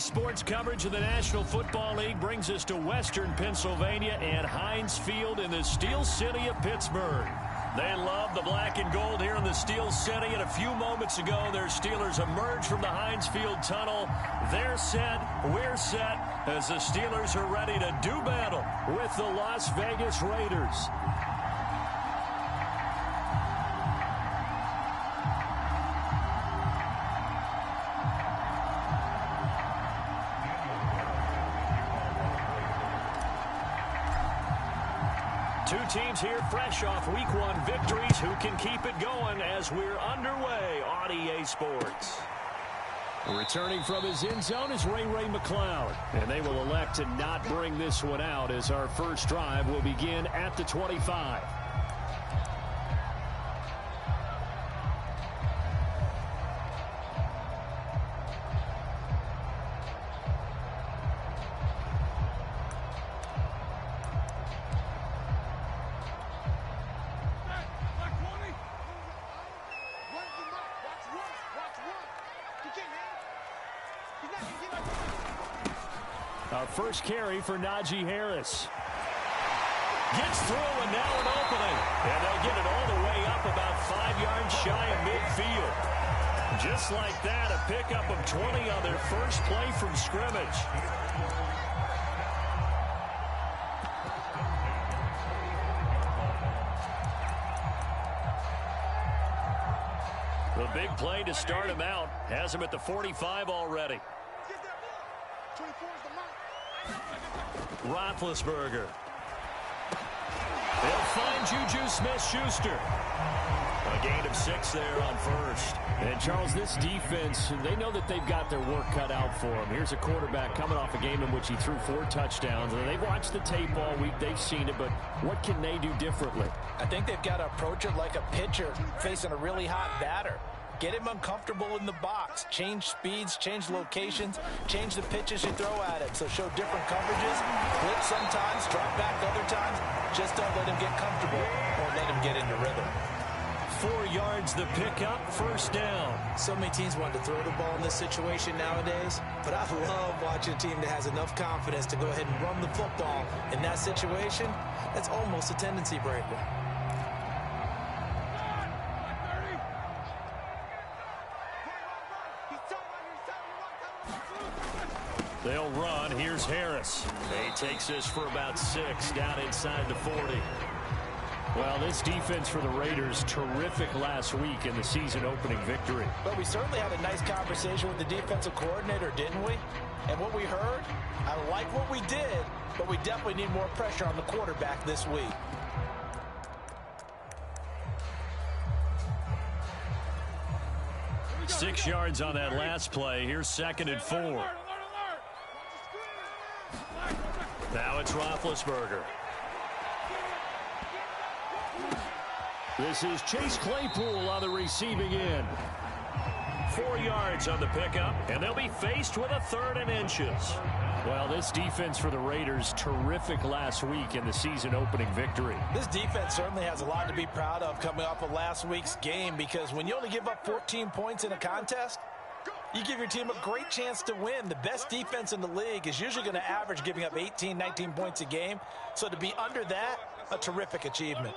Sports coverage of the National Football League brings us to Western Pennsylvania and Heinz Field in the Steel City of Pittsburgh. They love the black and gold here in the Steel City, and a few moments ago, their Steelers emerged from the Heinz Field tunnel. They're set, we're set, as the Steelers are ready to do battle with the Las Vegas Raiders. Two teams here fresh off Week 1 victories who can keep it going as we're underway on EA Sports. Returning from his end zone is Ray McCloud, and they will elect to not bring this one out as our first drive will begin at the 25. Our first carry for Najee Harris. Gets through and now an opening. And they'll get it all the way up about 5 yards shy of midfield. Just like that, a pickup of 20 on their first play from scrimmage. The big play to start him out has him at the 45 already. Roethlisberger. They'll find Juju Smith-Schuster. A gain of 6 there on first. And, Charles, this defense, they know that they've got their work cut out for them. Here's a quarterback coming off a game in which he threw 4 touchdowns. And they've watched the tape all week. They've seen it, but what can they do differently? I think they've got to approach it like a pitcher facing a really hot batter. Get him uncomfortable in the box. Change speeds, change locations, change the pitches you throw at him. So show different coverages, blitz sometimes, drop back other times. Just don't let him get comfortable or let him get into rhythm. 4 yards the pickup, first down. So many teams want to throw the ball in this situation nowadays, but I love watching a team that has enough confidence to go ahead and run the football. In that situation, that's almost a tendency breaker. They'll run. Here's Harris. He takes this for about 6 down inside the 40. Well, this defense for the Raiders, terrific last week in the season-opening victory. But we certainly had a nice conversation with the defensive coordinator, didn't we? And what we heard, I like what we did, but we definitely need more pressure on the quarterback this week. Six yards on that last play. Here's 2nd and 4. Now it's Roethlisberger. This is Chase Claypool on the receiving end. 4 yards on the pickup, and they'll be faced with a 3rd and inches. Well, this defense for the Raiders, terrific last week in the season-opening victory. This defense certainly has a lot to be proud of coming off of last week's game, because when you only give up 14 points in a contest, you give your team a great chance to win. The best defense in the league is usually going to average giving up 18, 19 points a game. So to be under that, a terrific achievement.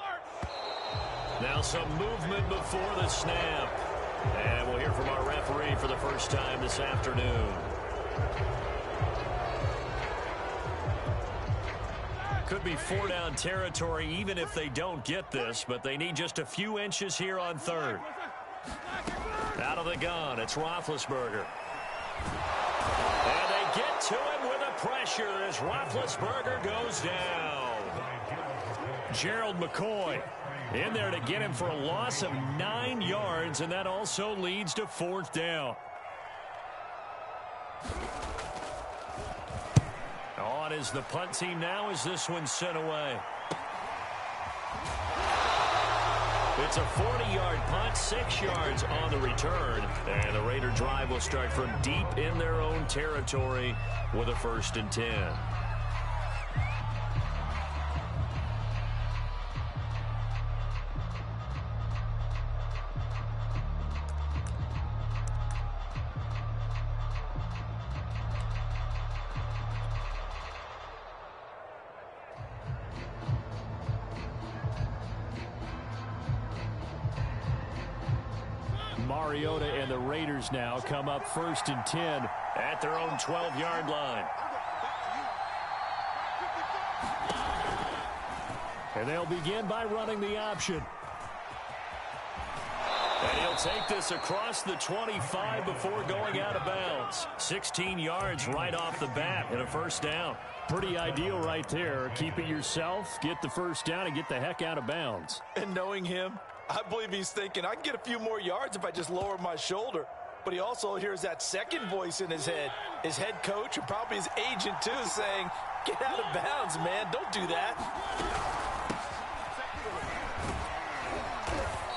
Now some movement before the snap. And we'll hear from our referee for the first time this afternoon. Could be 4-down territory even if they don't get this, but they need just a few inches here on 3rd. Out of the gun, it's Roethlisberger. And they get to him with a pressure as Roethlisberger goes down. Gerald McCoy in there to get him for a loss of 9 yards, and that also leads to 4th down. On is the punt team now as this one's sent away. It's a 40-yard punt, 6 yards on the return. And the Raider drive will start from deep in their own territory with a 1st and 10. Mariota and the Raiders now come up 1st and 10 at their own 12-yard line. And they'll begin by running the option. And he'll take this across the 25 before going out of bounds. 16 yards right off the bat and a first down. Pretty ideal right there. Keep it yourself, get the first down, and get the heck out of bounds. And knowing him, I believe he's thinking, I can get a few more yards if I just lower my shoulder. But he also hears that second voice in his head. His head coach and probably his agent, too, saying, get out of bounds, man. Don't do that.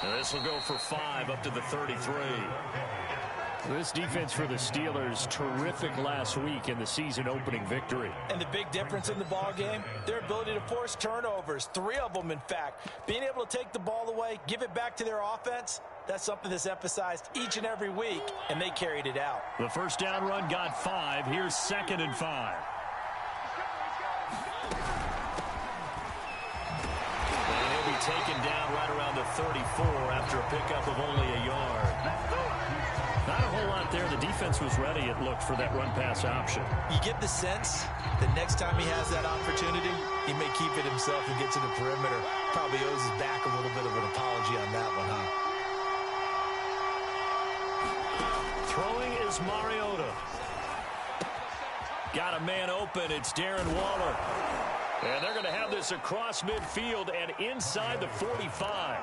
And this will go for 5 up to the 33. This defense for the Steelers, terrific last week in the season-opening victory. And the big difference in the ball game, their ability to force turnovers, 3 of them, in fact. Being able to take the ball away, give it back to their offense, that's something that's emphasized each and every week, and they carried it out. The first down run got 5. Here's 2nd and 5. And he'll be taken down right around the 34 after a pickup of only a yard. Not a whole lot there. The defense was ready, it looked, for that run-pass option. You get the sense that next time he has that opportunity, he may keep it himself and get to the perimeter. Probably owes his back a little bit of an apology on that one, huh? Throwing is Mariota. Got a man open. It's Darren Waller. And they're going to have this across midfield and inside the 45.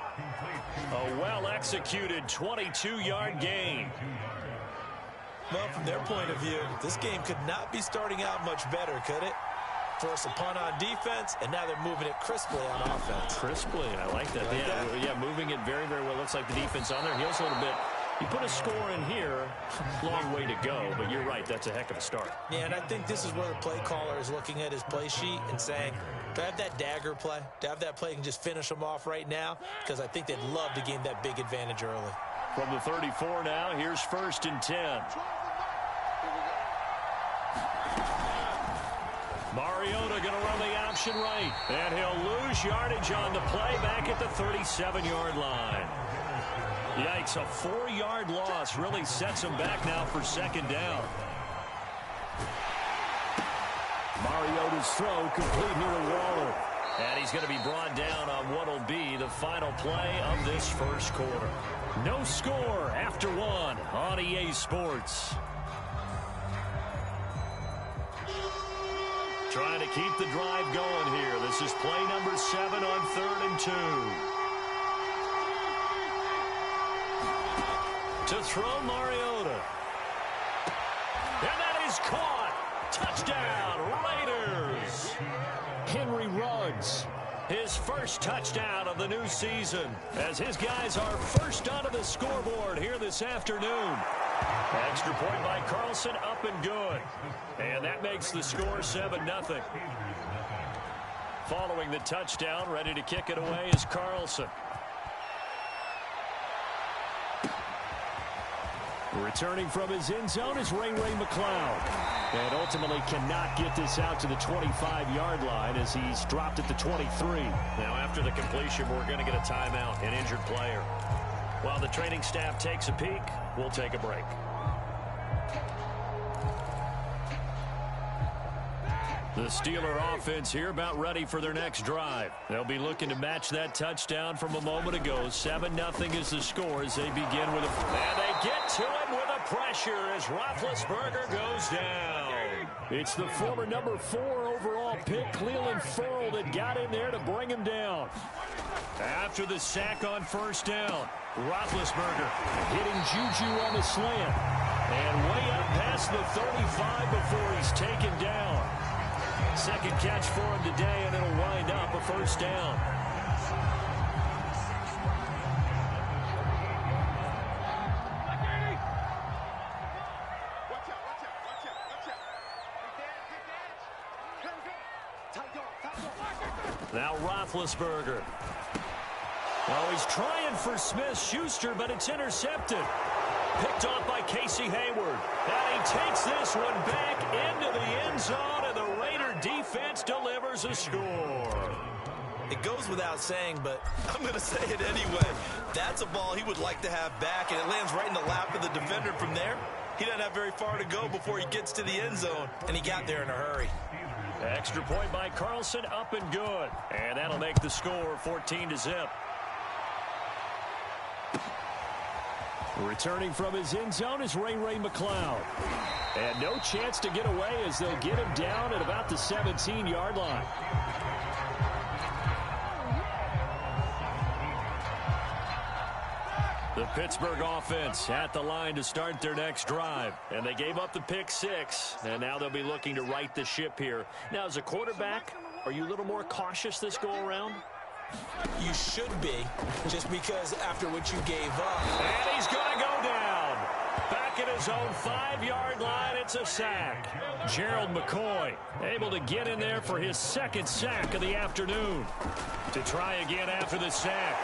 A well-executed 22-yard gain. Well, from their point of view, this game could not be starting out much better, could it? Force a punt on defense, and now they're moving it crisply on offense. Crisply, I like that. Yeah, moving it very, very well. Looks like the defense on there heals a little bit. You put a score in here, long way to go, but you're right, that's a heck of a start. Yeah, and I think this is where the play caller is looking at his play sheet and saying, do I have that dagger play? Do I have that play and just finish them off right now? Because I think they'd love to gain that big advantage early. From the 34 now, here's 1st and 10. Mariota going to run the option right, and he'll lose yardage on the play back at the 37-yard line. Yikes, a 4-yard loss really sets him back now for 2nd down. Mariota's throw complete here to Waller. And he's going to be brought down on what will be the final play of this first quarter. No score after 1 on EA Sports. Trying to keep the drive going here. This is play number 7 on 3rd and 2. To throw Mariota. And that is caught. Touchdown, Raiders. Henry Ruggs. His first touchdown of the new season as his guys are first onto the scoreboard here this afternoon. Extra point by Carlson, up and good. And that makes the score 7-0. Following the touchdown, ready to kick it away is Carlson. Returning from his end zone is Ray McCloud. And ultimately cannot get this out to the 25-yard line as he's dropped at the 23. Now after the completion, we're going to get a timeout, an injured player. While the training staff takes a peek, we'll take a break. The Steeler offense here about ready for their next drive. They'll be looking to match that touchdown from a moment ago. 7-0 is the score as they begin with a... And they get to it with a pressure as Roethlisberger goes down. It's the former number 4 overall pick, Cleveland Ferrell, that got in there to bring him down. After the sack on first down, Roethlisberger hitting Juju on the slant. And way up past the 35 before he's taken down. Second catch for him today, and it'll wind up a first down. Now Roethlisberger. Oh, he's trying for Smith-Schuster, but it's intercepted. Picked off by Casey Hayward. And he takes this one back into the end zone, and the Raider defense delivers a score. It goes without saying, but I'm going to say it anyway. That's a ball he would like to have back, and it lands right in the lap of the defender from there. He doesn't have very far to go before he gets to the end zone, and he got there in a hurry. Extra point by Carlson, up and good. And that'll make the score 14-0. Returning from his end zone is Ray McCloud. And no chance to get away as they'll get him down at about the 17-yard line. The Pittsburgh offense at the line to start their next drive. And they gave up the pick 6, and now they'll be looking to right the ship here. Now, as a quarterback, are you a little more cautious this go-around? You should be, just because after what you gave up. And he's going to go down. Back at his own 5-yard line, it's a sack. Gerald McCoy able to get in there for his second sack of the afternoon. To try again after the sack.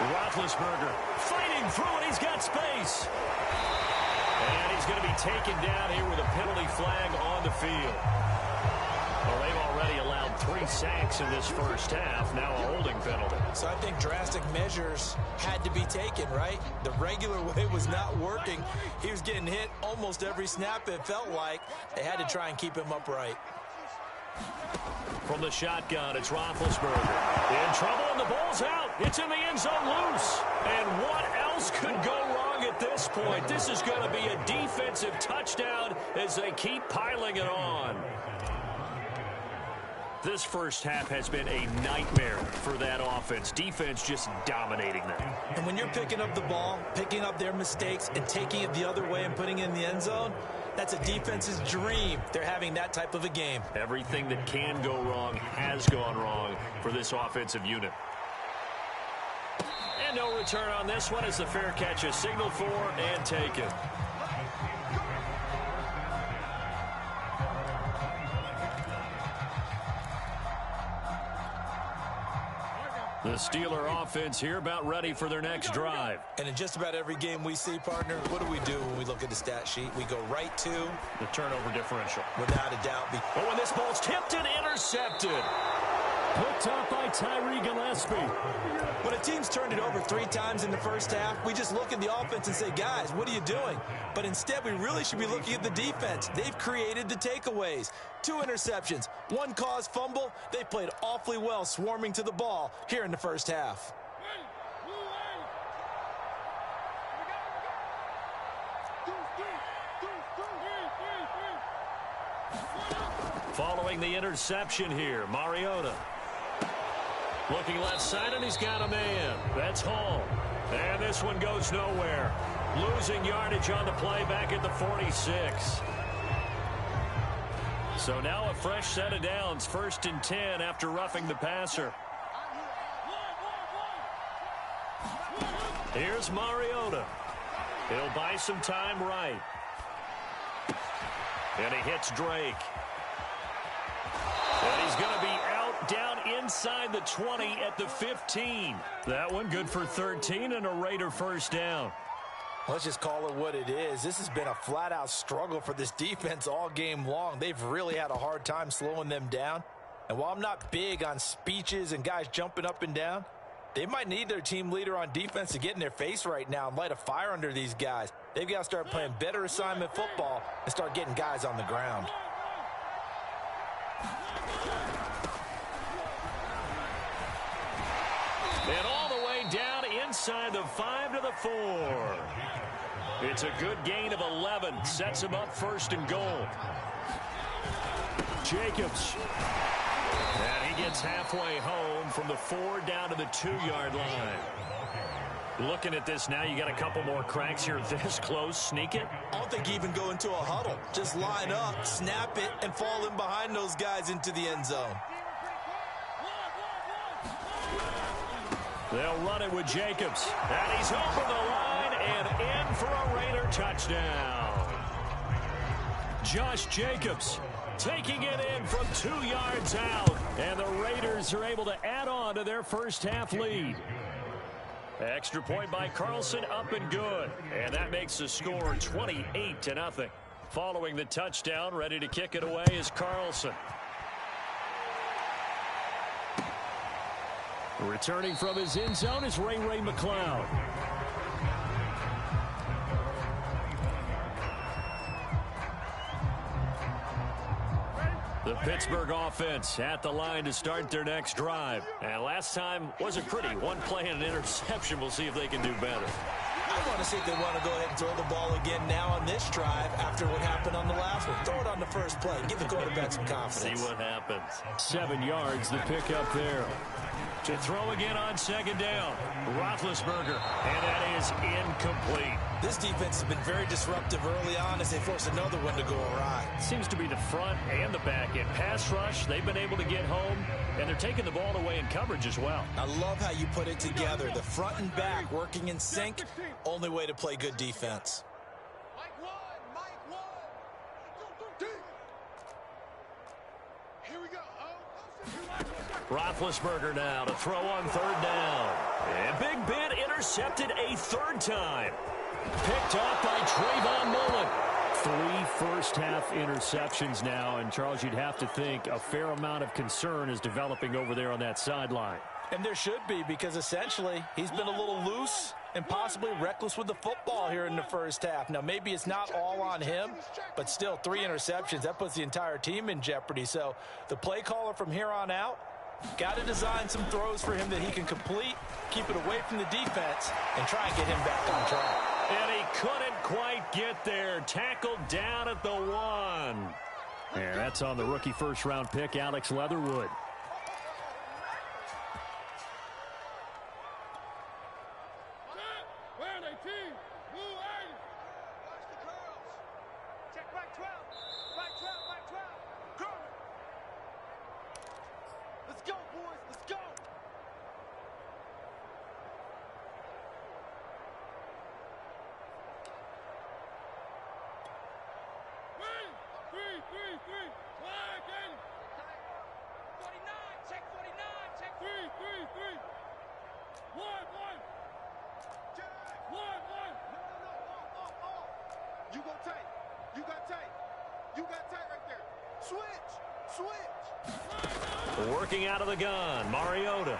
Roethlisberger fighting through it. He's got space. And he's going to be taken down here with a penalty flag on the field. Well, they've already allowed 3 sacks in this first half. Now a holding penalty. So I think drastic measures had to be taken, right? The regular way was not working. He was getting hit almost every snap, it felt like. They had to try and keep him upright. From the shotgun, it's Roethlisberger. In trouble, and the ball's out. It's in the end zone loose. And what else could go wrong at this point? This is going to be a defensive touchdown as they keep piling it on. This first half has been a nightmare for that offense. Defense just dominating them. And when you're picking up the ball, picking up their mistakes, and taking it the other way and putting it in the end zone, that's a defense's dream. They're having that type of a game. Everything that can go wrong has gone wrong for this offensive unit. And no return on this one as the fair catch is signaled for and taken. The Steeler offense here about ready for their next drive. And in just about every game we see, partner, what do we do when we look at the stat sheet? We go right to the turnover differential. Without a doubt. But when this ball's tipped and intercepted. Picked up by Tyree Gillespie. When a team's turned it over 3 times in the first half, we just look at the offense and say, guys, what are you doing? But instead, we really should be looking at the defense. They've created the takeaways. 2 interceptions, 1 caused fumble. They played awfully well swarming to the ball here in the first half. Following the interception here, Mariota. Looking left side, and he's got a man. That's Hall. And this one goes nowhere. Losing yardage on the play back at the 46. So now a fresh set of downs. 1st and 10 after roughing the passer. Here's Mariota. He'll buy some time right. And he hits Drake. And he's going to be out down inside the 20 at the 15. That one good for 13 and a Raider first down. Let's just call it what it is. This has been a flat-out struggle for this defense all game long. They've really had a hard time slowing them down. And while I'm not big on speeches and guys jumping up and down, they might need their team leader on defense to get in their face right now and light a fire under these guys. They've got to start playing better assignment football and start getting guys on the ground. And all the way down inside the 5 to the 4. It's a good gain of 11. Sets him up 1st and goal. Jacobs. And he gets halfway home from the 4 down to the 2-yard line. Looking at this now, you got a couple more cracks here this close. Sneak it. I don't think even go into a huddle. Just line up, snap it, and fall in behind those guys into the end zone. They'll run it with Jacobs. And he's over the line and in for a Raider touchdown. Josh Jacobs taking it in from 2 yards out. And the Raiders are able to add on to their first half lead. Extra point by Carlson, up and good. And that makes the score 28-0. Following the touchdown, ready to kick it away is Carlson. Returning from his end zone is Ray McCloud. The Pittsburgh offense at the line to start their next drive. And last time wasn't pretty. One play and an interception. We'll see if they can do better. I want to see if they want to go ahead and throw the ball again now on this drive after what happened on the last one. Throw it on the first play. Give the quarterback some confidence. See what happens. 7 yards, the pickup there. To throw again on second down. Roethlisberger. And that is incomplete. This defense has been very disruptive early on as they force another one to go awry. Seems to be the front and the back end. Pass rush, they've been able to get home, and they're taking the ball away in coverage as well. I love how you put it together. The front and back working in sync. Only way to play good defense. Roethlisberger now to throw on third down. And Big Ben intercepted a third time. Picked off by Trayvon Mullen. 3 first-half interceptions now, and Charles, you'd have to think a fair amount of concern is developing over there on that sideline. And there should be, because essentially he's been a little loose and possibly reckless with the football here in the first half. Now, maybe it's not all on him, but still 3 interceptions. That puts the entire team in jeopardy. So the play caller from here on out, got to design some throws for him that he can complete, keep it away from the defense, and try and get him back on track. And he couldn't quite get there. Tackled down at the 1. Yeah, that's on the rookie first-round pick, Alex Leatherwood. Working out of the gun, Mariota.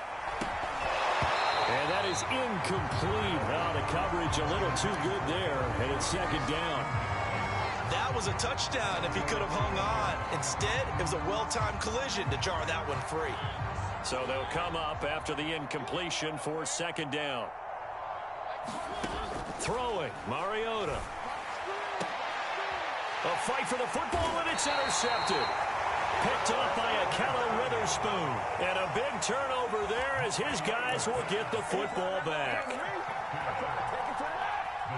And that is incomplete. Now the coverage a little too good there, and it's second down. That was a touchdown if he could have hung on. Instead, it was a well-timed collision to jar that one free. So they'll come up after the incompletion for second down. Throwing, Mariota. A fight for the football, and it's intercepted. Picked off by Akello Witherspoon. And a big turnover there as his guys will get the football back.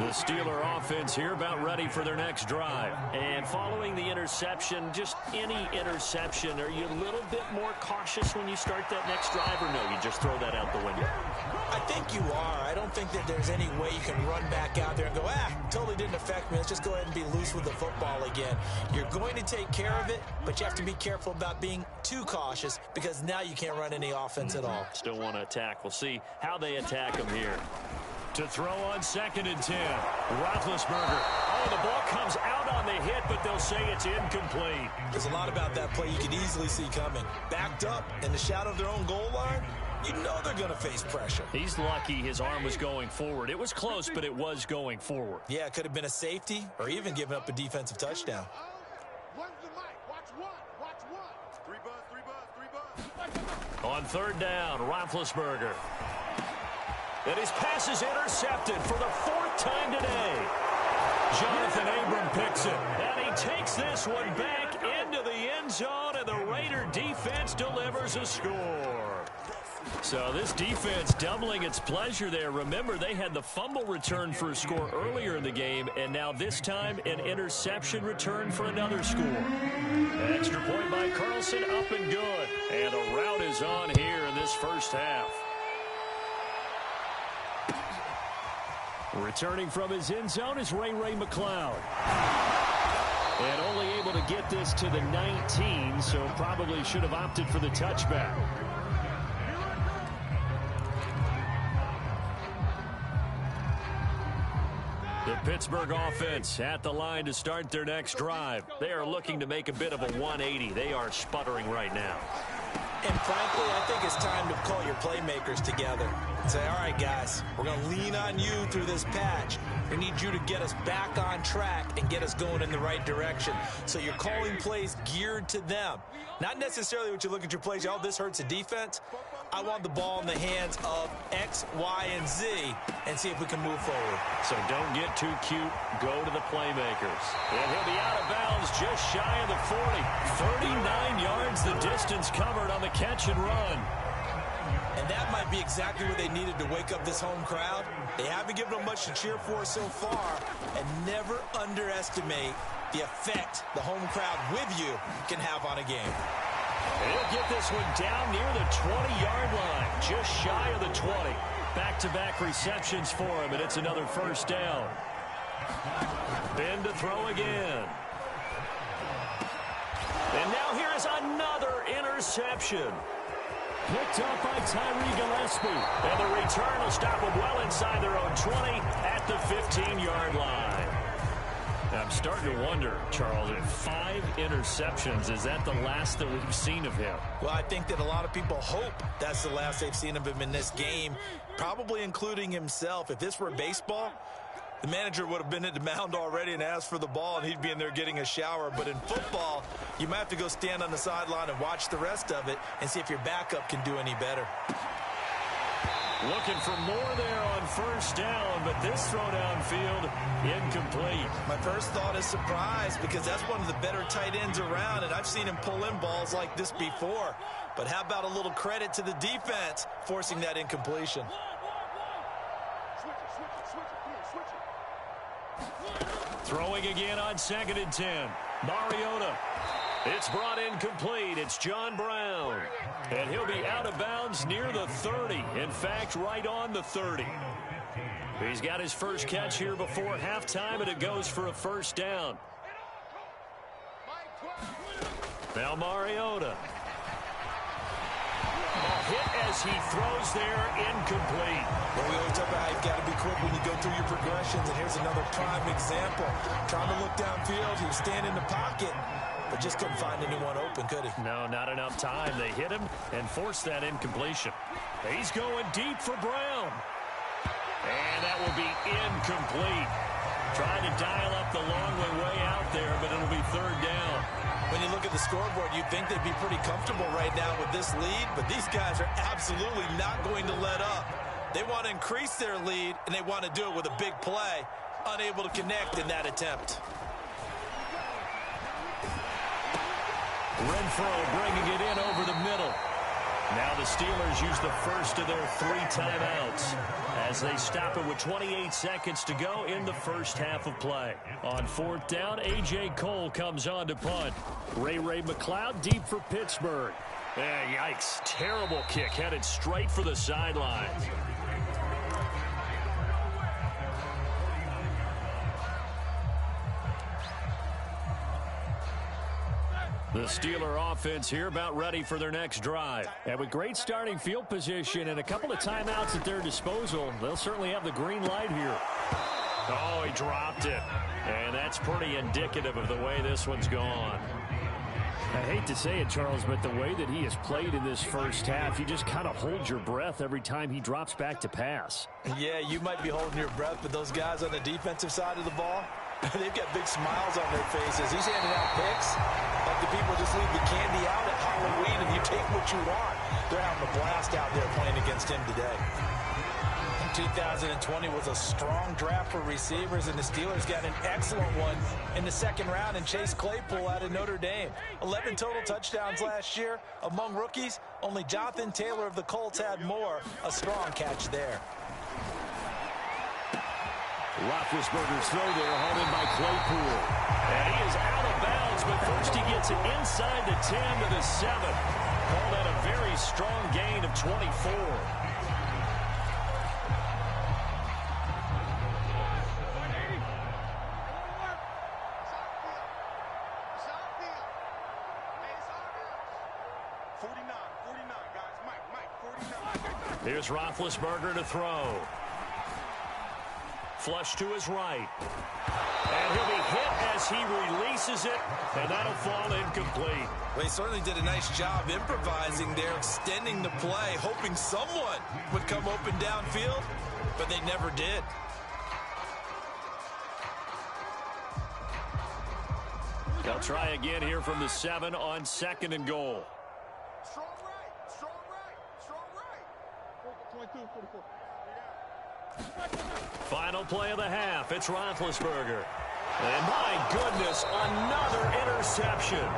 The Steeler offense here about ready for their next drive. And following the interception, just any interception, are you a little bit more cautious when you start that next drive, or no, you just throw that out the window? I think you are. I don't think that there's any way you can run back out there and go, totally didn't affect me. Let's just go ahead and be loose with the football again. You're going to take care of it, but you have to be careful about being too cautious because now you can't run any offense at all. Still want to attack. We'll see how they attack him here. To throw on second and 10. Roethlisberger. Oh, the ball comes out on the hit, but they'll say it's incomplete. There's a lot about that play you could easily see coming. Backed up in the shadow of their own goal line, you know they're going to face pressure. He's lucky his arm was going forward. It was close, but it was going forward. Yeah, it could have been a safety or even given up a defensive touchdown. On third down, Roethlisberger. And his pass is intercepted for the 4th time today. Jonathan Abram picks it. And he takes this one back into the end zone, and the Raider defense delivers a score. So this defense doubling its pleasure there. Remember, they had the fumble return for a score earlier in the game, and now this time an interception return for another score. Extra point by Carlson, up and good. And the rout is on here in this first half. Returning from his end zone is Ray McCloud. And only able to get this to the 19, so probably should have opted for the touchback. The Pittsburgh offense at the line to start their next drive. They are looking to make a bit of a 180. They are sputtering right now. And frankly, I think it's time to call your playmakers together and say, all right, guys, we're going to lean on you through this patch. We need you to get us back on track and get us going in the right direction. So you're calling plays geared to them. Not necessarily what you look at your plays, oh, this hurts the defense. I want the ball in the hands of X, Y, and Z and see if we can move forward. So don't get too cute. Go to the playmakers. And he'll be out of bounds just shy of the 40. 39 yards the distance covered on the catch and run. And that might be exactly what they needed to wake up this home crowd. They haven't given them much to cheer for so far. And never underestimate the effect the home crowd with you can have on a game. He'll get this one down near the 20-yard line, just shy of the 20. Back-to-back receptions for him, and it's another first down. Ben to throw again. And now here is another interception. Picked up by Tyree Gillespie. And the return will stop them well inside their own 20 at the 15-yard line. I'm starting to wonder, Charles, if 5 interceptions, is that the last that we've seen of him? Well, I think that a lot of people hope that's the last they've seen of him in this game, probably including himself. If this were baseball, the manager would have been at the mound already and asked for the ball, and he'd be in there getting a shower. But in football, you might have to go stand on the sideline and watch the rest of it and see if your backup can do any better. Looking for more there on first down, but this throw downfield incomplete. My first thought is surprise because that's one of the better tight ends around, and I've seen him pull in balls like this before. But how about a little credit to the defense forcing that incompletion? Throwing again on 2nd and 10. Mariota. It's brought in complete. It's John Brown. And he'll be out of bounds near the 30. In fact, right on the 30. He's got his first catch here before halftime, and it goes for a first down. Now Mariota. A hit as he throws there, incomplete. Well, we always talk about how you've got to be quick when you go through your progressions, and here's another prime example. Trying to look downfield, he was standing in the pocket, but just couldn't find anyone open, could he? No, not enough time. They hit him and forced that incompletion. He's going deep for Brown. And that will be incomplete. Trying to dial up the long way out there, but it'll be third down. When you look at the scoreboard, you'd think they'd be pretty comfortable right now with this lead, but these guys are absolutely not going to let up. They want to increase their lead, and they want to do it with a big play. Unable to connect in that attempt. Renfro bringing it in over the middle. Now the Steelers use the first of their 3 timeouts as they stop it with 28 seconds to go in the first half of play. On 4th down, A.J. Cole comes on to punt. Ray McLeod deep for Pittsburgh. Yikes. Terrible kick headed straight for the sidelines. The Steeler offense here about ready for their next drive. And with great starting field position and a couple of timeouts at their disposal, they'll certainly have the green light here. Oh, he dropped it. And that's pretty indicative of the way this one's gone. I hate to say it, Charles, but the way that he has played in this first half, you just kind of hold your breath every time he drops back to pass. Yeah, you might be holding your breath, but those guys on the defensive side of the ball, they've got big smiles on their faces. He's handing out picks like the people just leave the candy out at Halloween and you take what you want. They're having a blast out there playing against him today. 2020 was a strong draft for receivers, and the Steelers got an excellent one in the second round in Chase Claypool out of Notre Dame. 11 total touchdowns last year. Among rookies, only Jonathan Taylor of the Colts had more. A strong catch there. Roethlisberger's throw there, hauled in by Claypool. And he is out of bounds, but first he gets it inside the 10 to the 7. Call that a very strong gain of 24. Here's Roethlisberger to throw. Flush to his right. And he'll be hit as he releases it, and that'll fall incomplete. Well, he certainly did a nice job improvising there, extending the play, hoping someone would come open downfield, but they never did. They'll try again here from the 7 on 2nd and goal. Strong right, strong right, strong right. 22, 44. Final play of the half. It's Roethlisberger. And my goodness, another interception.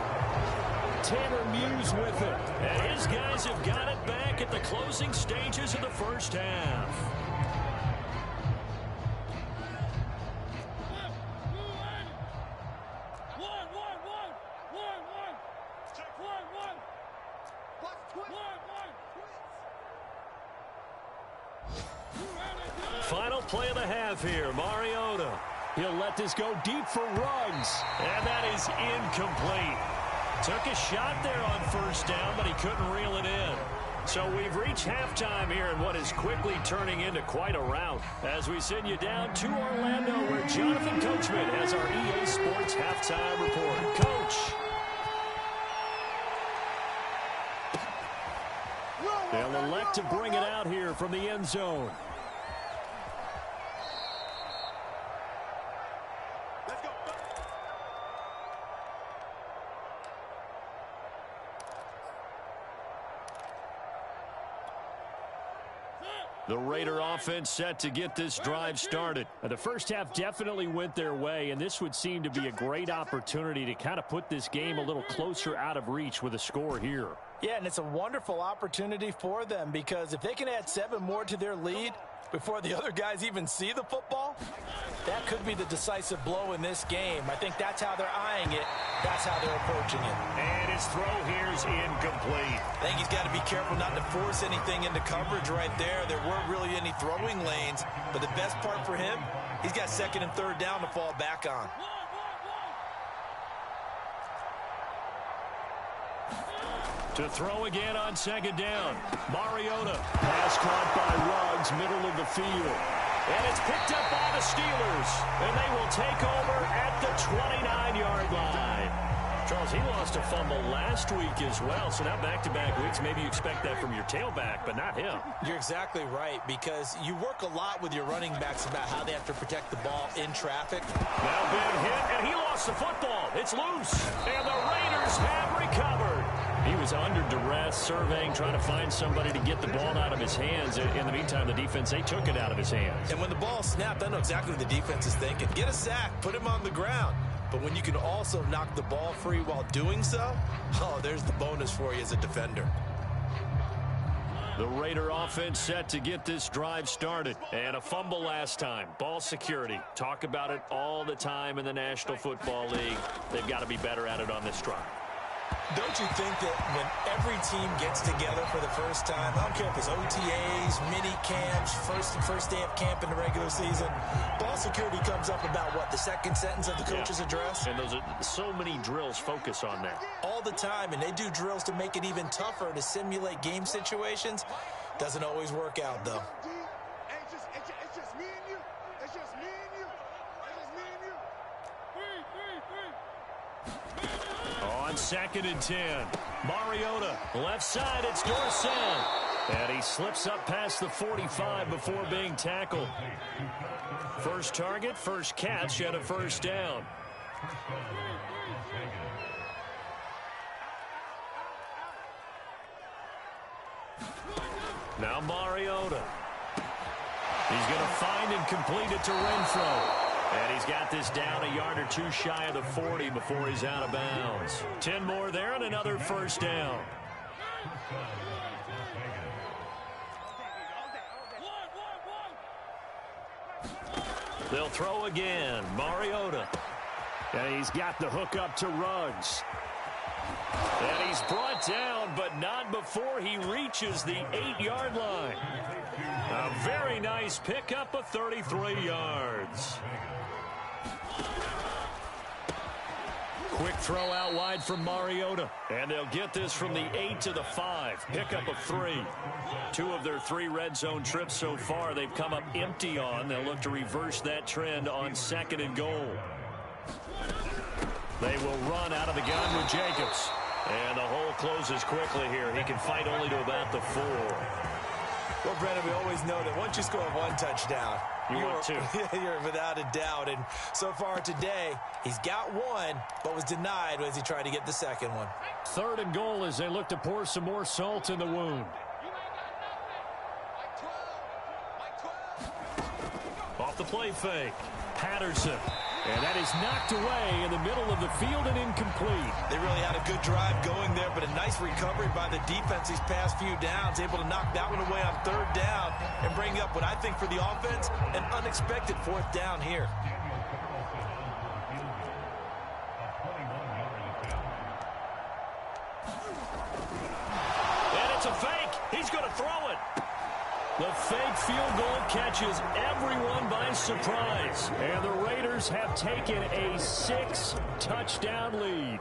Tanner Muse with it. And his guys have got it back at the closing stages of the first half. Final play of the half here. Mariota. He'll let this go deep for Ruggs. And that is incomplete. Took a shot there on first down, but he couldn't reel it in. So we've reached halftime here in what is quickly turning into quite a rout as we send you down to Orlando where Jonathan Coachman has our EA Sports halftime report. Coach. They'll elect to bring it out here from the end zone. The Raider offense set to get this drive started. The first half definitely went their way, and this would seem to be a great opportunity to kind of put this game a little closer out of reach with a score here. Yeah, and it's a wonderful opportunity for them because if they can add 7 more to their lead before the other guys even see the football, that could be the decisive blow in this game. I think that's how they're eyeing it. That's how they're approaching it. And his throw here is incomplete. I think he's got to be careful not to force anything into coverage right there. There weren't really any throwing lanes, but the best part for him, he's got 2nd and 3rd down to fall back on. To throw again on 2nd down. Mariota. Pass caught by Ruggs, middle of the field. And it's picked up by the Steelers. And they will take over at the 29-yard line. Charles, he lost a fumble last week as well, so now back-to-back weeks, maybe you expect that from your tailback, but not him. You're exactly right, because you work a lot with your running backs about how they have to protect the ball in traffic. Now been hit, and he lost the football. It's loose, and the Raiders have recovered. He was under duress, surveying, trying to find somebody to get the ball out of his hands. In the meantime, the defense, they took it out of his hands. And when the ball snapped, I know exactly what the defense is thinking. Get a sack, put him on the ground. But when you can also knock the ball free while doing so, oh, there's the bonus for you as a defender. The Raider offense set to get this drive started. And a fumble last time. Ball security. Talk about it all the time in the National Football League. They've got to be better at it on this drive. Don't you think that when every team gets together for the first time, I don't care if it's OTAs, mini camps, first day of camp in the regular season, ball security comes up about what, the second sentence of the coach's address? And those are so many drills focus on that. All the time, and they do drills to make it even tougher to simulate game situations. Doesn't always work out, though. It's just me and you. It's just me and you. It's just me and you. On 2nd and 10, Mariota, left side, it's Dorsett. And he slips up past the 45 before being tackled. First target, first catch, and a first down. Now Mariota. He's going to find and complete it to Renfro. And he's got this down a yard or two shy of the 40 before he's out of bounds. 10 more there and another first down. They'll throw again. Mariota. And he's got the hook up to Ruggs. And he's brought down, but not before he reaches the 8-yard line. A very nice pickup of 33 yards. Quick throw out wide from Mariota. And they'll get this from the 8 to the 5. Pickup of 3. 2 of their 3 red zone trips so far they've come up empty on. They'll look to reverse that trend on 2nd and goal. They will run out of the gun with Jacobs. And the hole closes quickly here. He can fight only to about the 4. Well, Brennan, we always know that once you score one touchdown, you're without a doubt. And so far today, he's got one, but was denied as he tried to get the second one. 3rd and goal as they look to pour some more salt in the wound. Off the play fake. Patterson. And that is knocked away in the middle of the field and incomplete. They really had a good drive going there, but a nice recovery by the defense these past few downs, able to knock that one away on 3rd down and bring up what I think for the offense, an unexpected 4th down here. And it's a fake. He's going to throw it. The fake field goal catches everyone by surprise. And the Raiders have taken a 6-touchdown lead.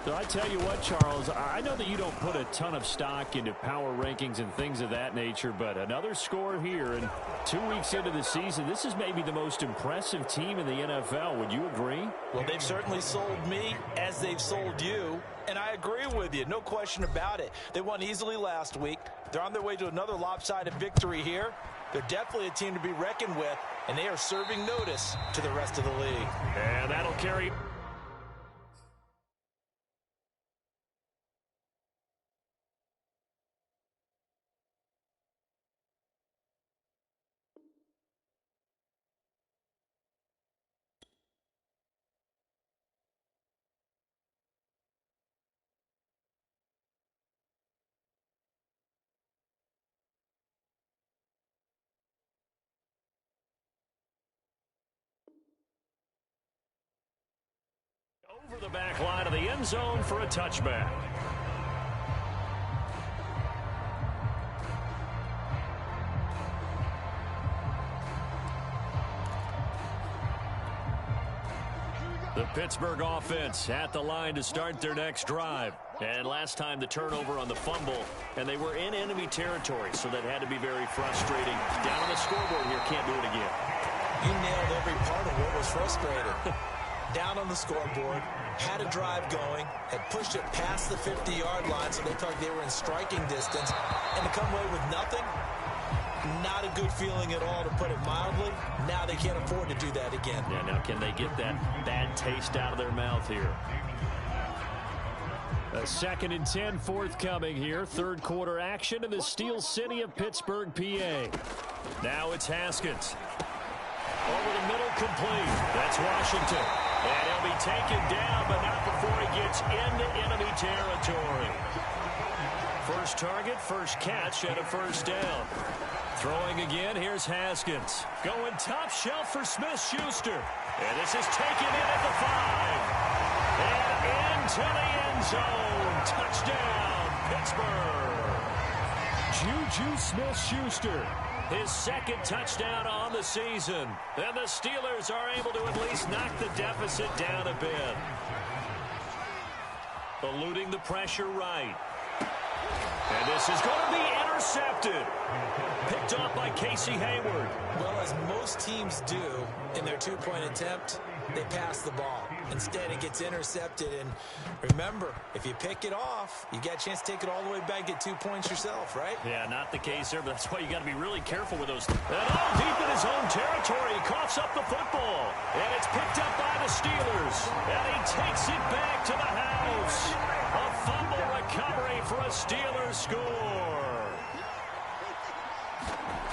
So I tell you what, Charles, I know that you don't put a ton of stock into power rankings and things of that nature, but another score here, and 2 weeks into the season, this is maybe the most impressive team in the NFL. Would you agree? Well, they've certainly sold me as they've sold you, and I agree with you. No question about it. They won easily last week. They're on their way to another lopsided victory here. They're definitely a team to be reckoned with, and they are serving notice to the rest of the league. And that'll carry. Over the back line of the end zone for a touchback. The Pittsburgh offense at the line to start their next drive. And last time the turnover on the fumble, and they were in enemy territory, so that had to be very frustrating. Down on the scoreboard here, can't do it again. You nailed every part of what was frustrating. Down on the scoreboard, had a drive going, had pushed it past the 50-yard line, so they thought they were in striking distance, and to come away with nothing, not a good feeling at all, to put it mildly. Now they can't afford to do that again. Yeah, now can they get that bad taste out of their mouth here? A 2nd and 10 forthcoming here. 3rd quarter action in the Steel City of Pittsburgh, PA. Now it's Haskins. Over the middle, complete. That's Washington. And he'll be taken down, but not before he gets into enemy territory. First target, first catch, and a 1st down. Throwing again, here's Haskins. Going top shelf for Smith-Schuster. And this is taken in at the 5. And into the end zone. Touchdown, Pittsburgh. Juju Smith-Schuster. His 2nd touchdown on the season. And the Steelers are able to at least knock the deficit down a bit. Eluding the pressure right. And this is going to be intercepted. Picked off by Casey Hayward. Well, as most teams do in their 2-point attempt, they pass the ball. Instead, it gets intercepted. And remember, if you pick it off, you got a chance to take it all the way back, get 2 points yourself, right? Yeah, not the case here, but that's why you got to be really careful with those. And all deep in his own territory, he coughs up the football. And it's picked up by the Steelers. And he takes it back to the house. A fumble recovery for a Steelers score.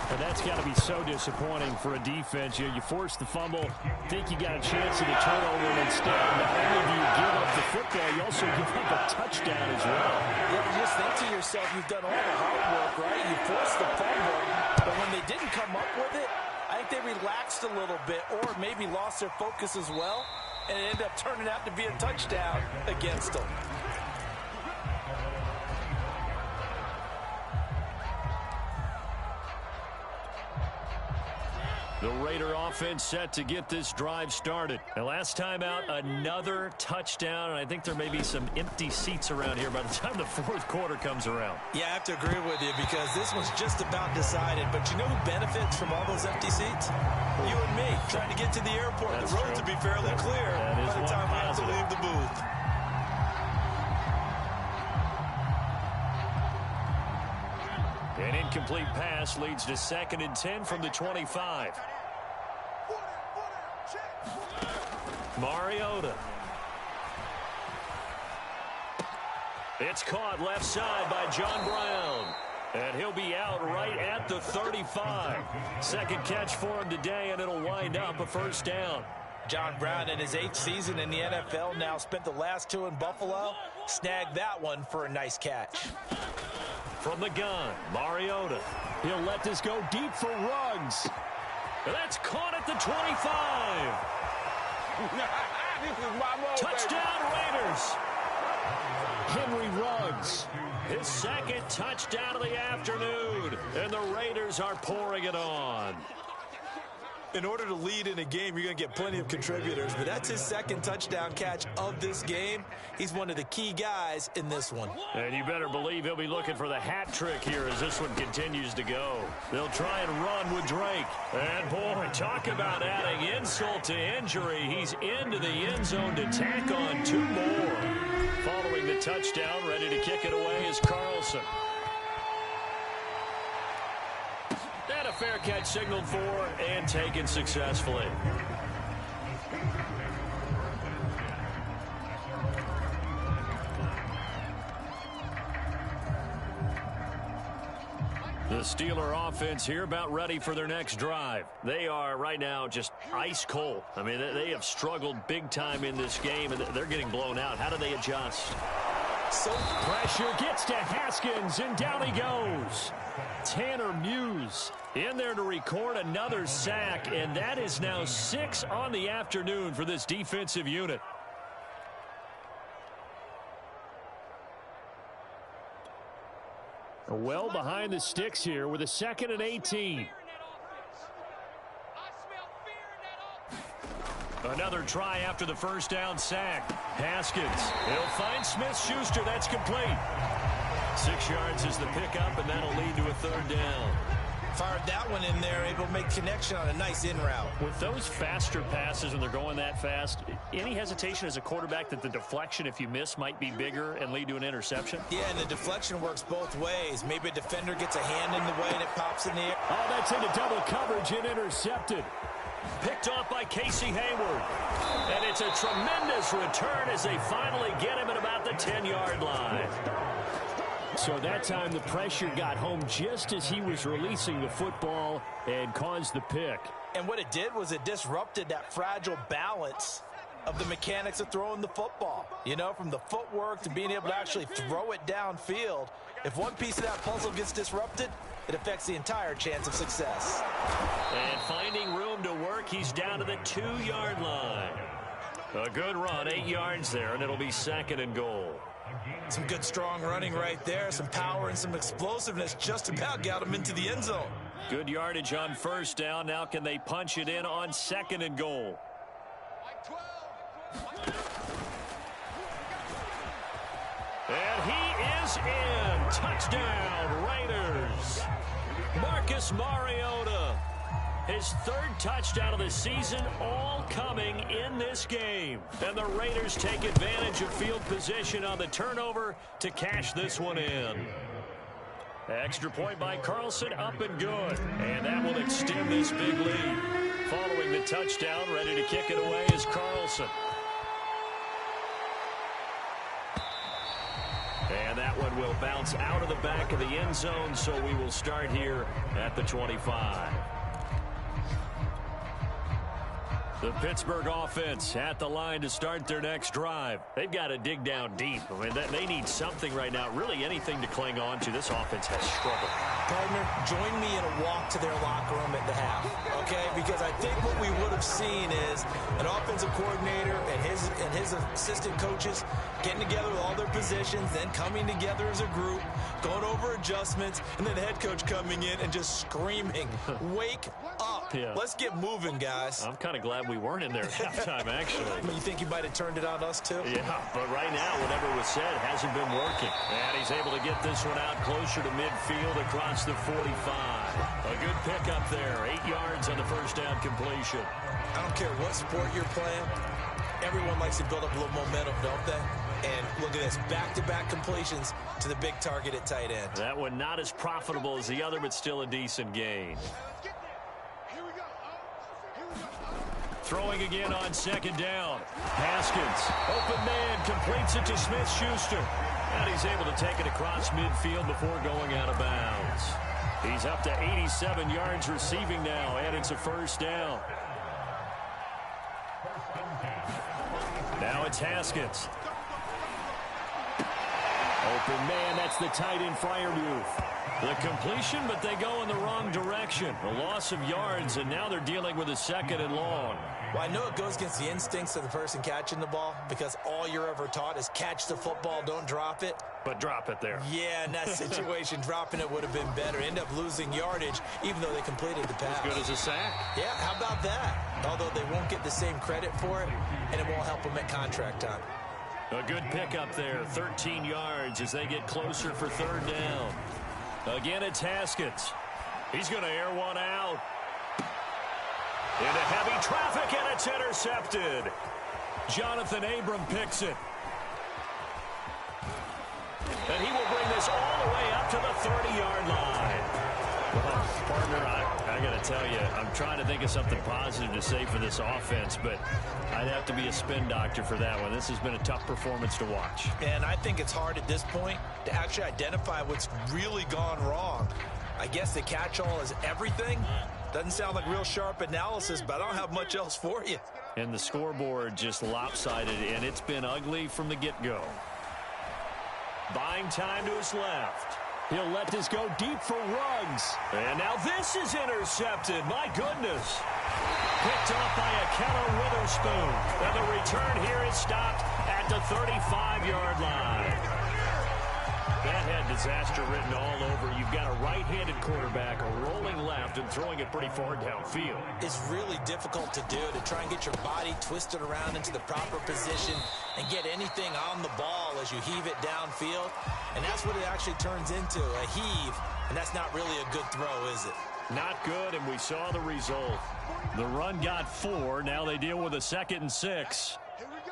And that's got to be so disappointing for a defense. You force the fumble, think you got a chance at a turnover, and instead, not only do you give up the football, you also give up a touchdown as well. Yeah, you just think to yourself, you've done all the hard work, right? You forced the fumble, but when they didn't come up with it, I think they relaxed a little bit or maybe lost their focus as well, and it ended up turning out to be a touchdown against them. The Raider offense set to get this drive started. And last time out, another touchdown, and I think there may be some empty seats around here by the time the fourth quarter comes around. Yeah, I have to agree with you because this one's just about decided. But you know who benefits from all those empty seats? You and me, trying to get to the airport. That's the roads true. will be fairly clear by the time we have to leave the booth. An incomplete pass leads to 2nd and 10 from the 25. Mariota. It's caught left side by John Brown. And he'll be out right at the 35. Second catch for him today, and it'll wind up a first down. John Brown in his 8th season in the NFL now spent the last 2 in Buffalo. Snagged that one for a nice catch. From the gun, Mariota. He'll let this go deep for Ruggs. And that's caught at the 25. This is my move, Touchdown Raiders. Henry Ruggs. His 2nd touchdown of the afternoon. And the Raiders are pouring it on. In order to lead in a game, you're going to get plenty of contributors, but that's his 2nd touchdown catch of this game. He's one of the key guys in this one. And you better believe he'll be looking for the hat trick here as this one continues to go. They'll try and run with Drake. And boy, talk about adding insult to injury. He's into the end zone to tack on 2 more. Following the touchdown, ready to kick it away is Carlson. And a fair catch signaled for and taken successfully. The Steeler offense here about ready for their next drive. They are right now just ice cold. I mean, they have struggled big time in this game, and they're getting blown out. How do they adjust? So pressure gets to Haskins, and down he goes. Tanner Muse in there to record another sack, and that is now 6 on the afternoon for this defensive unit. Well behind the sticks here with a 2nd and 18. Another try after the first down sack. Haskins, he'll find Smith-Schuster. That's complete. 6 yards is the pickup, and that'll lead to a 3rd down. Fired that one in there, able to make connection on a nice in route. With those faster passes when they're going that fast, any hesitation as a quarterback that the deflection, if you miss, might be bigger and lead to an interception? Yeah, and the deflection works both ways. Maybe a defender gets a hand in the way and it pops in the air. Oh, that's into double coverage and intercepted. Picked off by Casey Hayward. And it's a tremendous return as they finally get him at about the 10-yard line. So that time the pressure got home just as he was releasing the football and caused the pick. And what it did was it disrupted that fragile balance of the mechanics of throwing the football. You know, from the footwork to being able to actually throw it downfield. If one piece of that puzzle gets disrupted, it affects the entire chance of success. And finding room to work, he's down to the 2-yard line. A good run, 8 yards there, and it'll be 2nd and goal. Some good strong running right there, some power and some explosiveness just about got him into the end zone. Good yardage on 1st down. Now can they punch it in on 2nd and goal? And he is in. Touchdown, Raiders. Marcus Mariota. His 3rd touchdown of the season, all coming in this game. And the Raiders take advantage of field position on the turnover to cash this one in. Extra point by Carlson, up and good. And that will extend this big lead. Following the touchdown, ready to kick it away is Carlson. And that one will bounce out of the back of the end zone, so we will start here at the 25. The Pittsburgh offense at the line to start their next drive. They've got to dig down deep. I mean, they need something right now, really anything to cling on to. This offense has struggled. Partner, join me in a walk to their locker room at the half, okay? Because I think what we would have seen is an offensive coordinator and his assistant coaches getting together with all their positions, then coming together as a group, going over adjustments, and then the head coach coming in and just screaming, wake up. Yeah. Let's get moving, guys. I'm kind of glad we weren't in there at halftime, actually. You think you might have turned it on us, too? Yeah, but right now, whatever was said hasn't been working. And he's able to get this one out closer to midfield across the 45. A good pickup there. 8 yards on the first down completion. I don't care what sport you're playing. Everyone likes to build up a little momentum, don't they? And look at this, back-to-back completions to the big target at tight end. That one not as profitable as the other, but still a decent gain. Here we go. Throwing again on second down. Haskins, open man, completes it to Smith-Schuster. And he's able to take it across midfield before going out of bounds. He's up to 87 yards receiving now, and it's a first down. Now it's Haskins. Open man, that's the tight end Freiermuth. The completion, but they go in the wrong direction. A loss of yards, and now they're dealing with a second and long. Well, I know it goes against the instincts of the person catching the ball because all you're ever taught is catch the football, don't drop it. But drop it there. Yeah, in that situation, dropping it would have been better. End up losing yardage, even though they completed the pass. As good as a sack. Yeah, how about that? Although they won't get the same credit for it, and it won't help them at contract time. A good pickup there, 13 yards as they get closer for third down. Again, it's Haskins. He's going to air one out. Into heavy traffic, and it's intercepted. Jonathan Abram picks it. And he will bring this all the way up to the 30-yard line. Well, partner, I got to tell you, I'm trying to think of something positive to say for this offense, but I'd have to be a spin doctor for that one. This has been a tough performance to watch. And I think it's hard at this point to actually identify what's really gone wrong. I guess the catch-all is everything. Doesn't sound like real sharp analysis, but I don't have much else for you. And the scoreboard just lopsided, and it's been ugly from the get-go. Buying time to his left. He'll let this go deep for Ruggs. And now this is intercepted. My goodness. Picked off by a Keller Witherspoon. And the return here is stopped at the 35-yard line. That had disaster written all over. You've got a right-handed quarterback, a rolling left, and throwing it pretty far downfield. It's really difficult to do, to try and get your body twisted around into the proper position and get anything on the ball as you heave it downfield. And that's what it actually turns into, a heave. And that's not really a good throw, is it? Not good, and we saw the result. The run got 4. Now they deal with a 2nd and 6. Here we go.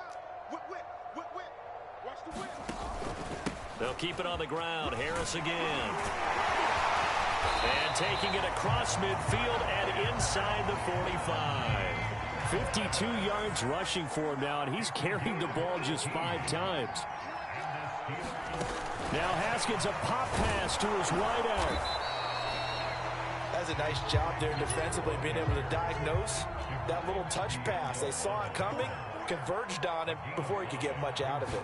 Whip. Watch the whip. They'll keep it on the ground. Harris again. And taking it across midfield and inside the 45. 52 yards rushing for him now, and he's carried the ball just 5 times. Now Haskins, a pop pass to his wideout. That's a nice job there defensively, being able to diagnose that little touch pass. They saw it coming, converged on him before he could get much out of it.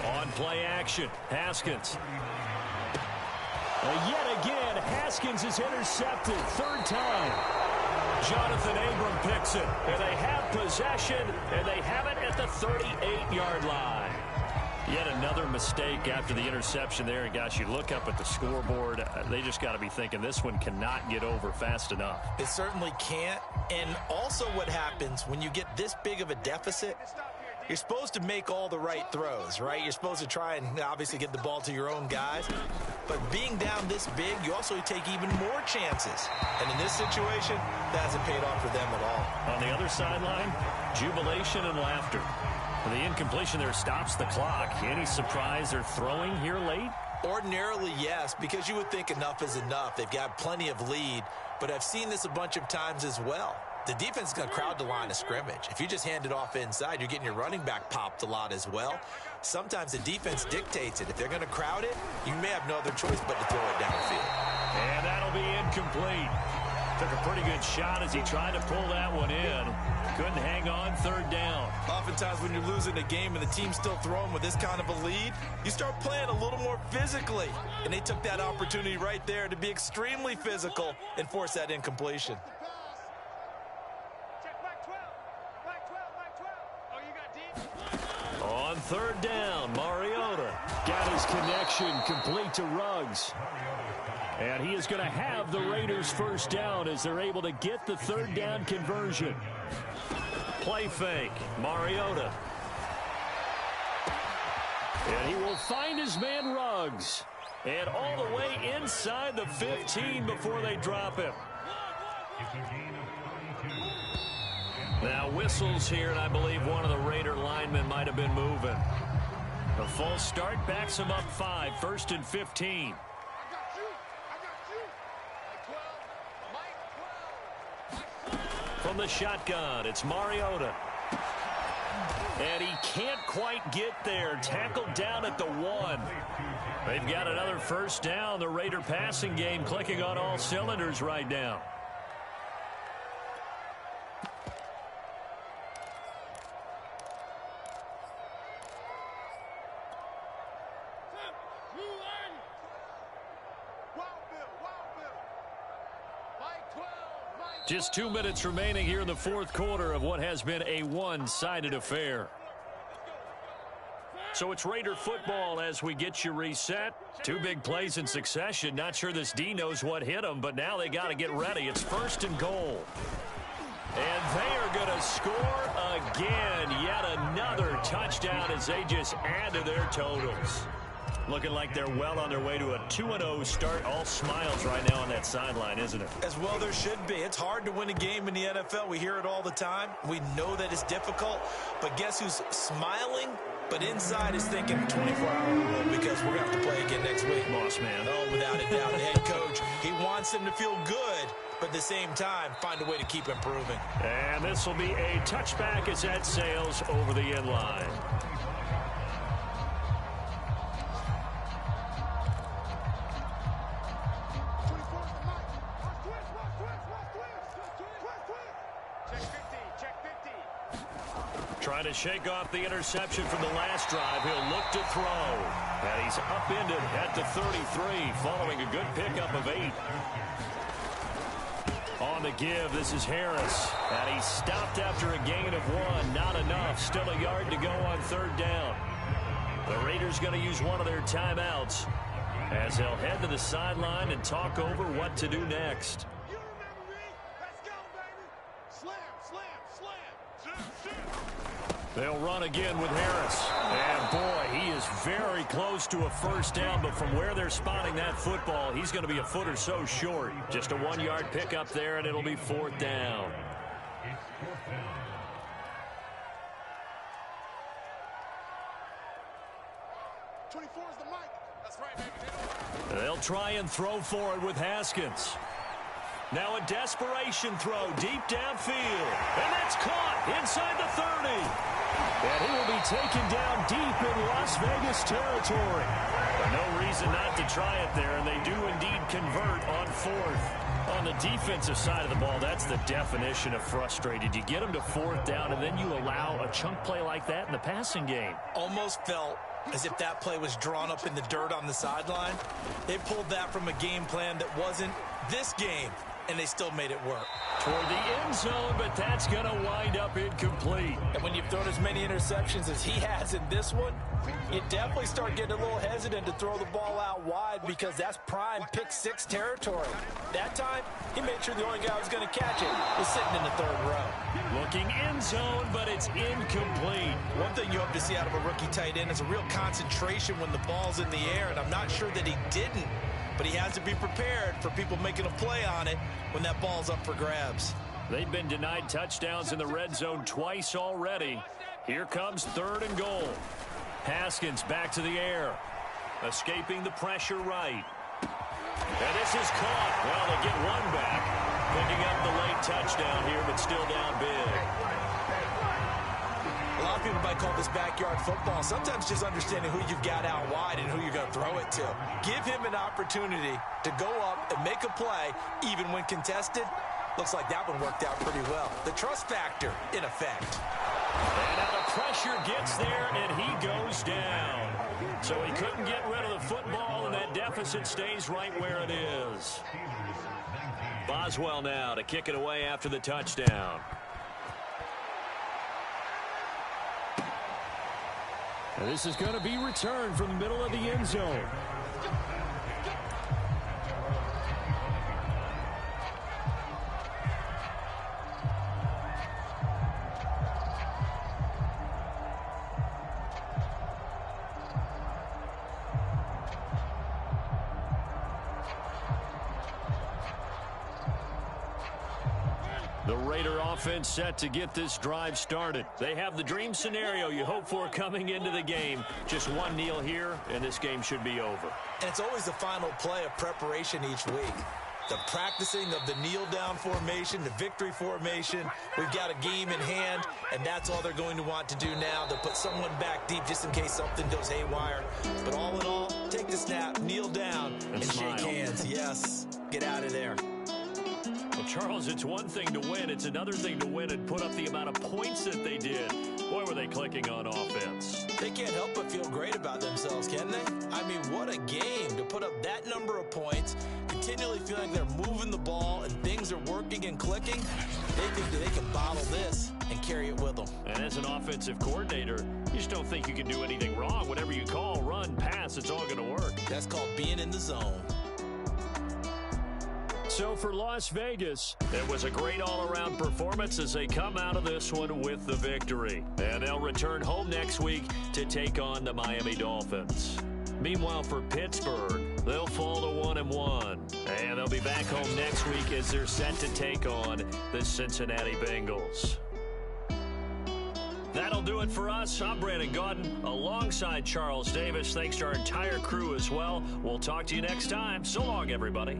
On play action, Haskins. Yet again, Haskins is intercepted. 3rd time. Jonathan Abram picks it. And they have possession, and they have it at the 38-yard line. Yet another mistake after the interception there. And, gosh, you look up at the scoreboard, they just got to be thinking this one cannot get over fast enough. It certainly can't. And also what happens when you get this big of a deficit, you're supposed to make all the right throws, right? You're supposed to try and obviously get the ball to your own guys. But being down this big, you also take even more chances. And in this situation, that hasn't paid off for them at all. On the other sideline, jubilation and laughter. The incompletion there stops the clock. Any surprise they're throwing here late? Ordinarily, yes, because you would think enough is enough. They've got plenty of lead, but I've seen this a bunch of times as well. The defense is going to crowd the line of scrimmage. If you just hand it off inside, you're getting your running back popped a lot as well. Sometimes the defense dictates it. If they're going to crowd it, you may have no other choice but to throw it downfield. And that'll be incomplete. Took a pretty good shot as he tried to pull that one in. Couldn't hang on, third down. Oftentimes when you're losing a game and the team's still throwing with this kind of a lead, you start playing a little more physically. And they took that opportunity right there to be extremely physical and force that incompletion. On third down, Mariota got his connection complete to Ruggs. And he is going to have the Raiders first down as they're able to get the third down conversion. Play fake, Mariota. And he will find his man Ruggs. And all the way inside the 15 before they drop him. Now whistles here, and I believe one of the Raider linemen might have been moving. A false start backs him up 5, 1st and 15. From the shotgun, it's Mariota. And he can't quite get there. Tackled down at the 1. They've got another first down. The Raider passing game clicking on all cylinders right now. Just 2 minutes remaining here in the fourth quarter of what has been a one-sided affair. So it's Raider football as we get you reset. 2 big plays in succession. Not sure this D knows what hit them, but now they got to get ready. It's 1st and goal. And they are going to score again. Yet another touchdown as they just add to their totals. Looking like they're well on their way to a 2-0 start. All smiles right now on that sideline, isn't it? As well there should be. It's hard to win a game in the NFL. We hear it all the time. We know that it's difficult. But guess who's smiling? But inside is thinking 24-hour rule because we're going to have to play again next week. Boss man. Oh, without a doubt. The head coach, he wants them to feel good, but at the same time, find a way to keep improving. And this will be a touchback as that sails over the end line. Trying to shake off the interception from the last drive. He'll look to throw. And he's upended at the 33 following a good pickup of 8. On the give, this is Harris. And he stopped after a gain of 1. Not enough. Still a yard to go on third down. The Raiders going to use one of their timeouts as they'll head to the sideline and talk over what to do next. You remember me? Let's go, baby. Slam, slam, slam. They'll run again with Harris. And, boy, he is very close to a first down, but from where they're spotting that football, he's going to be a foot or so short. Just a 1-yard pickup there, and it'll be 4th down. They'll try and throw for it with Haskins. Now a desperation throw deep downfield. And that's caught inside the 30. And he will be taken down deep in Las Vegas territory. But no reason not to try it there, and they do indeed convert on 4th. On the defensive side of the ball, that's the definition of frustrated. You get them to 4th down, and then you allow a chunk play like that in the passing game. Almost felt as if that play was drawn up in the dirt on the sideline. They pulled that from a game plan that wasn't this game, and they still made it work. Toward the end zone, but that's going to wind up incomplete. And when you've thrown as many interceptions as he has in this one, you definitely start getting a little hesitant to throw the ball out wide because that's prime pick 6 territory. That time, he made sure the only guy who was going to catch it was sitting in the 3rd row. Looking end zone, but it's incomplete. One thing you hope to see out of a rookie tight end is a real concentration when the ball's in the air, and I'm not sure that he didn't. But he has to be prepared for people making a play on it when that ball's up for grabs. They've been denied touchdowns in the red zone twice already. Here comes 3rd and goal. Haskins back to the air. Escaping the pressure right. And this is caught. Well, they get one back. Picking up the late touchdown here, but still down big. lot of people might call this backyard football. Sometimes just understanding who you've got out wide and who you're going to throw it to. Give him an opportunity to go up and make a play, even when contested. Looks like that one worked out pretty well. The trust factor in effect. And now the pressure gets there, and he goes down. So he couldn't get rid of the football, and that deficit stays right where it is. Boswell now to kick it away after the touchdown. And this is going to be returned from the middle of the end zone. The Raider offense set to get this drive started. They have the dream scenario you hope for coming into the game. Just one kneel here, and this game should be over. And it's always the final play of preparation each week. The practicing of the kneel-down formation, the victory formation. We've got a game in hand, and that's all they're going to want to do now. They'll put someone back deep just in case something goes haywire. But all in all, take the snap, kneel down, and shake hands. Yes, get out of there. Well, Charles, it's one thing to win. It's another thing to win and put up the amount of points that they did. Boy, were they clicking on offense. They can't help but feel great about themselves, can they? I mean, what a game to put up that number of points, continually feeling they're moving the ball and things are working and clicking. They think that they can bottle this and carry it with them. And as an offensive coordinator, you just don't think you can do anything wrong. Whatever you call, run, pass, it's all going to work. That's called being in the zone. So for Las Vegas, it was a great all-around performance as they come out of this one with the victory. And they'll return home next week to take on the Miami Dolphins. Meanwhile, for Pittsburgh, they'll fall to 1-1. And they'll be back home next week as they're set to take on the Cincinnati Bengals. That'll do it for us. I'm Brandon Gaudin alongside Charles Davis. Thanks to our entire crew as well. We'll talk to you next time. So long, everybody.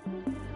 you.